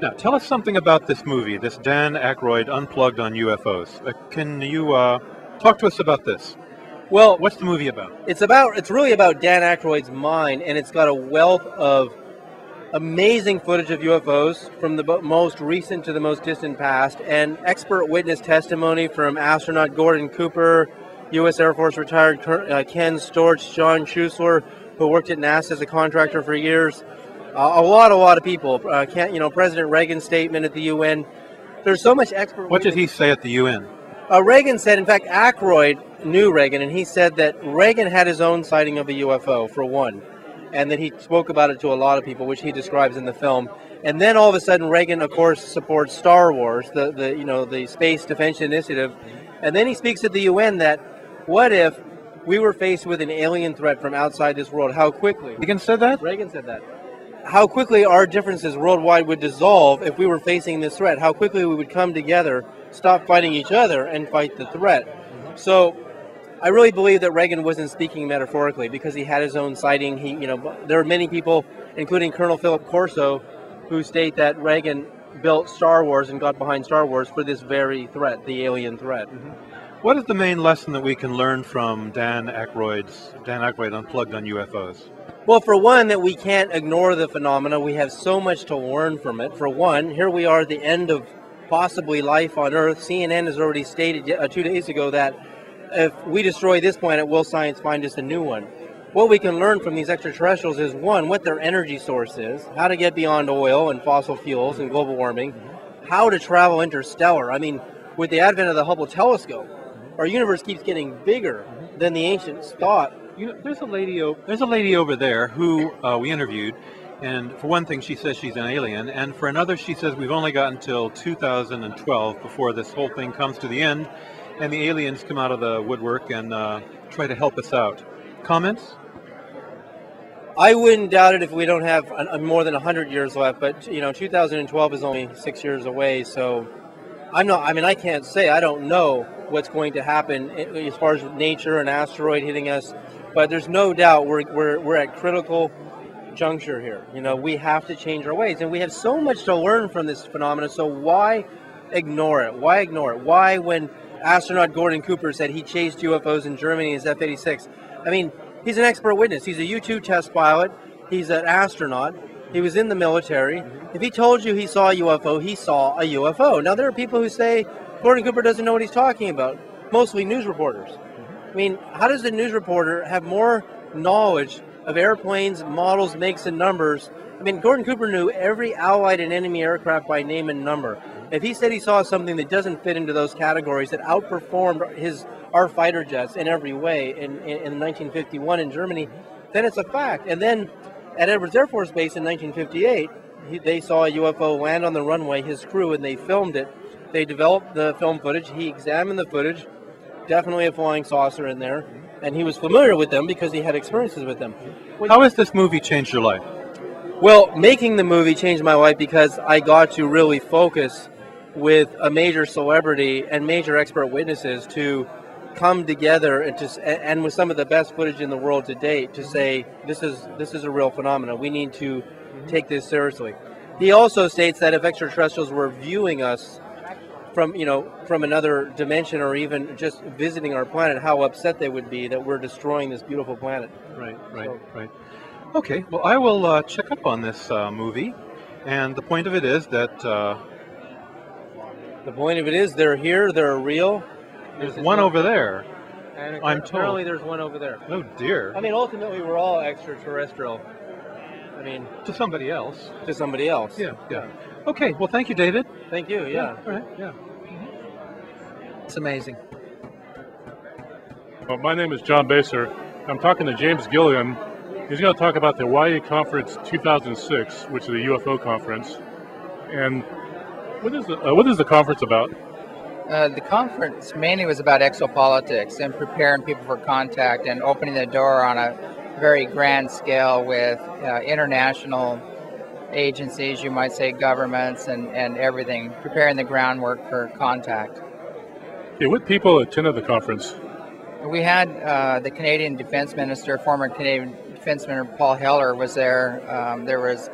Now, tell us something about this movie, this Dan Aykroyd Unplugged on UFOs. Can you talk to us about this? Well, What's the movie about? it's really about Dan Aykroyd's mind, and it's got a wealth of amazing footage of UFOs from the most recent to the most distant past, and expert witness testimony from astronaut Gordon Cooper, U.S. Air Force retired Ken Storch, John Schuessler, who worked at NASA as a contractor for years. A lot of people. President Reagan's statement at the UN. There's so much expert. What did he say at the UN? Reagan said, in fact, Aykroyd knew Reagan, and he said that Reagan had his own sighting of a UFO, for one, and that he spoke about it to a lot of people, which he describes in the film. And then all of a sudden, Reagan, of course, supports Star Wars, the Space Defense Initiative, and then he speaks at the UN that what if we were faced with an alien threat from outside this world? How quickly? Reagan said that? Reagan said that. How quickly our differences worldwide would dissolve if we were facing this threat. How quickly we would come together, stop fighting each other, and fight the threat. So I really believe that Reagan wasn't speaking metaphorically because he had his own sighting. There are many people, including Colonel Philip Corso, who state that Reagan built Star Wars and got behind Star Wars for this very threat, the alien threat. What is the main lesson that we can learn from Dan Aykroyd Unplugged on UFOs? Well, for one, that we can't ignore the phenomena. We have so much to learn from it. For one, here we are at the end of possibly life on Earth. CNN has already stated 2 days ago that if we destroy this planet, will science find us a new one? What we can learn from these extraterrestrials is, one, what their energy source is, how to get beyond oil and fossil fuels and global warming, how to travel interstellar. I mean, with the advent of the Hubble telescope, our universe keeps getting bigger than the ancients thought. There's a lady over there who we interviewed, and for one thing, she says she's an alien, and for another, she says we've only got until 2012 before this whole thing comes to the end, and the aliens come out of the woodwork and try to help us out. Comments? I wouldn't doubt it if we don't have more than 100 years left, but 2012 is only 6 years away, so I can't say. I don't know what's going to happen as far as nature, an asteroid hitting us, but there's no doubt we're at critical juncture here. We have to change our ways, and we have so much to learn from this phenomenon, so why ignore it? Why ignore it? Why, when astronaut Gordon Cooper said he chased UFOs in Germany in his F-86, I mean, he's an expert witness. He's a U-2 test pilot. He's an astronaut. He was in the military. If he told you he saw a UFO, he saw a UFO. Now, there are people who say Gordon Cooper doesn't know what he's talking about, mostly news reporters. I mean, how does the news reporter have more knowledge of airplanes, models, makes, and numbers? I mean, Gordon Cooper knew every Allied and enemy aircraft by name and number. If he said he saw something that doesn't fit into those categories, that outperformed our fighter jets in every way in 1951 in Germany, then it's a fact. And then at Edwards Air Force Base in 1958, they saw a UFO land on the runway, his crew, and they filmed it. They developed the film footage. He examined the footage, definitely a flying saucer in there, and he was familiar with them because he had experiences with them. How has this movie changed your life? Well, making the movie changed my life because I got to really focus with a major celebrity and major expert witnesses to come together and with some of the best footage in the world to date to say this is a real phenomenon. We need to take this seriously. He also states that if extraterrestrials were viewing us from another dimension or even just visiting our planet, how upset they would be that we're destroying this beautiful planet. Right. Okay, well, I will check up on this movie, and the point of it is that they're here, they're real. There's one over there. And I'm told. Apparently there's one over there. Oh dear. I mean, ultimately we're all extraterrestrial. I mean, to somebody else. To somebody else. Yeah. Okay, well, thank you, David. Thank you, yeah. All right, yeah. It's amazing. Well, my name is John Bessire. I'm talking to James Gilliland. He's going to talk about the Hawaii Conference 2006, which is a UFO conference. And what is the conference about? The conference mainly was about exopolitics and preparing people for contact and opening the door on a very grand scale with international agencies, you might say governments and everything, preparing the groundwork for contact. Okay, what people attended the conference? We had the Canadian Defense Minister, former Canadian Defense Minister Paul Heller was there. There was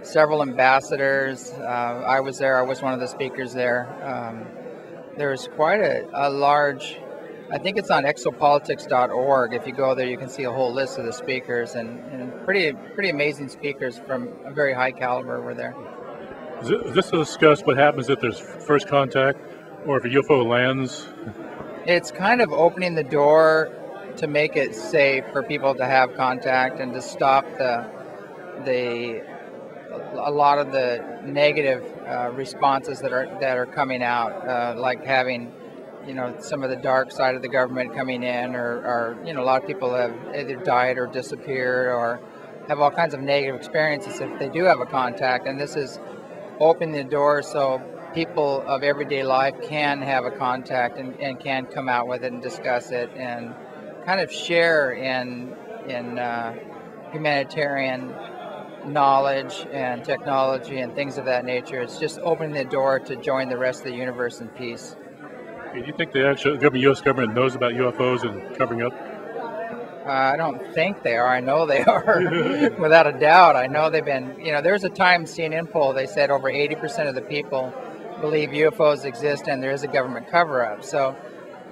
several ambassadors. I was there. I was one of the speakers there. There's quite a large, I think it's on exopolitics.org. If you go there, you can see a whole list of the speakers, and pretty amazing speakers from a very high caliber were there. Is this to discuss what happens if there's first contact or if a UFO lands? It's kind of opening the door to make it safe for people to have contact and to stop a lot of the negative responses that are coming out, like having, some of the dark side of the government coming in, or a lot of people have either died or disappeared or have all kinds of negative experiences if they do have a contact. And this is opening the door so people of everyday life can have a contact and can come out with it and discuss it and kind of share in humanitarian knowledge and technology and things of that nature. It's just opening the door to join the rest of the universe in peace. Do you think the U.S. government knows about UFOs and covering up? I don't think they are. I know they are, without a doubt. I know they've been, there's a time CNN poll, they said over 80% of the people believe UFOs exist and there is a government cover-up. So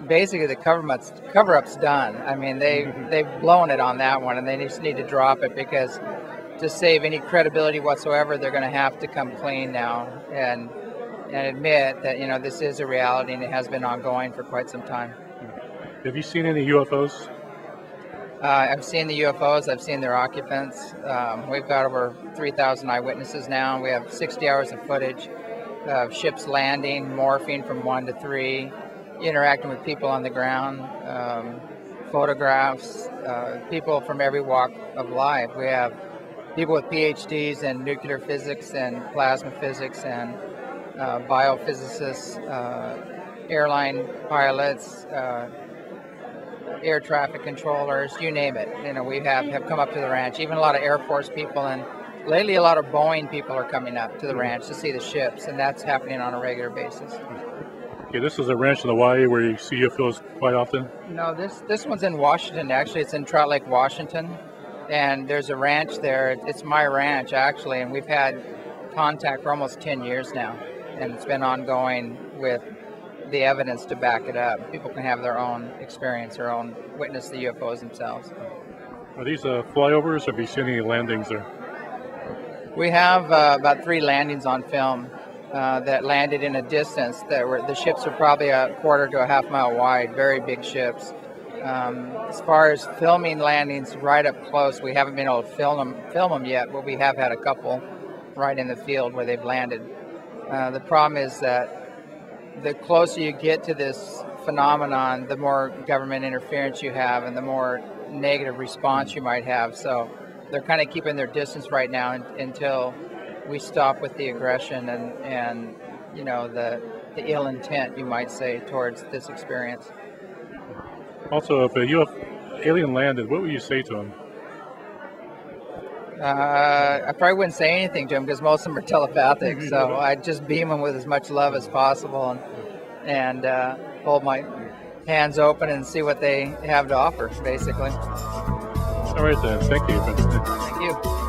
basically the cover-up's done. I mean, they've blown it on that one, and they just need to drop it, because to save any credibility whatsoever, they're going to have to come clean now and admit that, this is a reality and it has been ongoing for quite some time. Have you seen any UFOs? I've seen the UFOs. I've seen their occupants. We've got over 3,000 eyewitnesses now. We have 60 hours of footage of ships landing, morphing from 1 to 3, interacting with people on the ground, photographs, people from every walk of life. We have people with PhDs in nuclear physics and plasma physics and biophysicists, airline pilots, air traffic controllers, you name it. We have come up to the ranch. Even a lot of Air Force people, and lately a lot of Boeing people are coming up to the ranch to see the ships, and that's happening on a regular basis. Okay, this is a ranch in Hawaii where you see UFOs quite often? No, this one's in Washington, actually. It's in Trout Lake, Washington, and there's a ranch there. It's my ranch, actually, and we've had contact for almost 10 years now, and it's been ongoing with the evidence to back it up. People can have their own experience, their own witness the UFOs themselves. Are these flyovers, or have you seen any landings there? We have about 3 landings on film that landed in a distance the ships were probably a quarter to a half mile wide, very big ships. As far as filming landings right up close, we haven't been able to film them yet, but we have had a couple right in the field where they've landed. The problem is that the closer you get to this phenomenon, the more government interference you have and the more negative response you might have. So they're kind of keeping their distance right now until we stop with the aggression and the ill intent, you might say, towards this experience. Also, if a alien landed, what would you say to him? I probably wouldn't say anything to him, because most of them are telepathic. So I'd just beam them with as much love as possible and hold my hands open and see what they have to offer, basically. All right then. Thank you. Thank you.